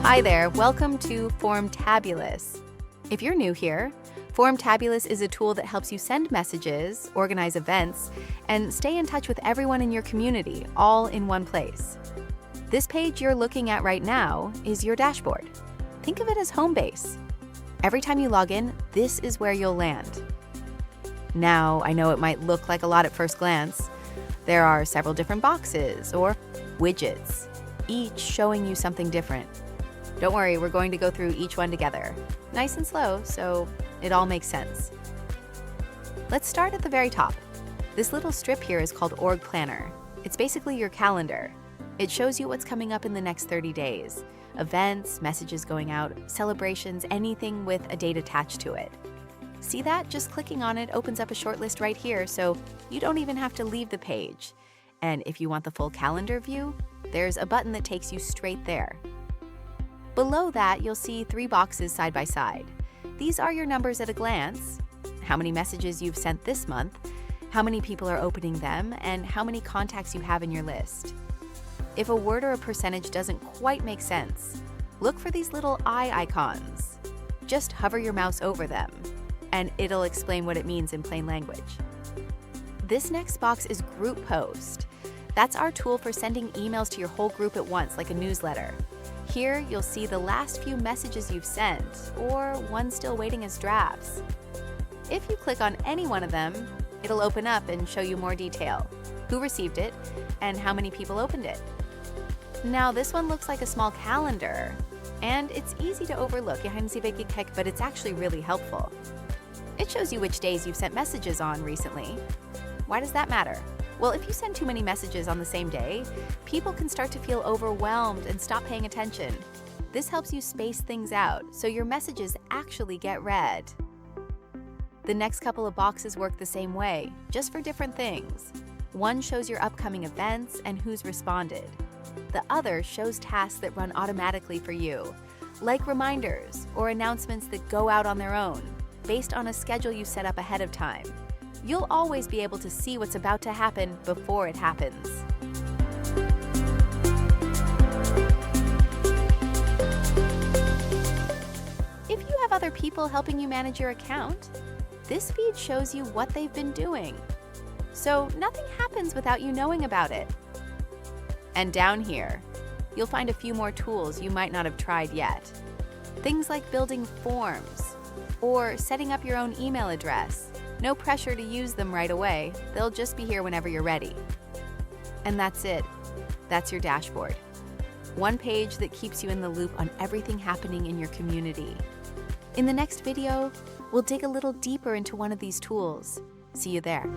Hi there, welcome to Formtabulous. If you're new here, Formtabulous is a tool that helps you send messages, organize events, and stay in touch with everyone in your community, all in one place. This page you're looking at right now is your dashboard. Think of it as home base. Every time you log in, this is where you'll land. Now, I know it might look like a lot at first glance. There are several different boxes or widgets, each showing you something different. Don't worry, we're going to go through each one together. Nice and slow, so it all makes sense. Let's start at the very top. This little strip here is called OrgPlanner. It's basically your calendar. It shows you what's coming up in the next 30 days. Events, messages going out, celebrations, anything with a date attached to it. See that? Just clicking on it opens up a short list right here, so you don't even have to leave the page. And if you want the full calendar view, there's a button that takes you straight there. Below that, you'll see 3 boxes side by side. These are your numbers at a glance: how many messages you've sent this month, how many people are opening them, and how many contacts you have in your list. If a word or a percentage doesn't quite make sense, look for these little eye icons. Just hover your mouse over them, and it'll explain what it means in plain language. This next box is GroupPost. That's our tool for sending emails to your whole group at once, like a newsletter. Here, you'll see the last few messages you've sent, or ones still waiting as drafts. If you click on any one of them, it'll open up and show you more detail: who received it, and how many people opened it. Now, this one looks like a small calendar, and it's easy to overlook, but it's actually really helpful. It shows you which days you've sent messages on recently. Why does that matter? Well, if you send too many messages on the same day, people can start to feel overwhelmed and stop paying attention. This helps you space things out so your messages actually get read. The next couple of boxes work the same way, just for different things. One shows your upcoming events and who's responded. The other shows tasks that run automatically for you, like reminders or announcements that go out on their own, based on a schedule you set up ahead of time. You'll always be able to see what's about to happen before it happens. If you have other people helping you manage your account, this feed shows you what they've been doing. So nothing happens without you knowing about it. And down here, you'll find a few more tools you might not have tried yet. Things like building forms or setting up your own email address. No pressure to use them right away. They'll just be here whenever you're ready. And that's it. That's your dashboard. One page that keeps you in the loop on everything happening in your community. In the next video, we'll dig a little deeper into one of these tools. See you there.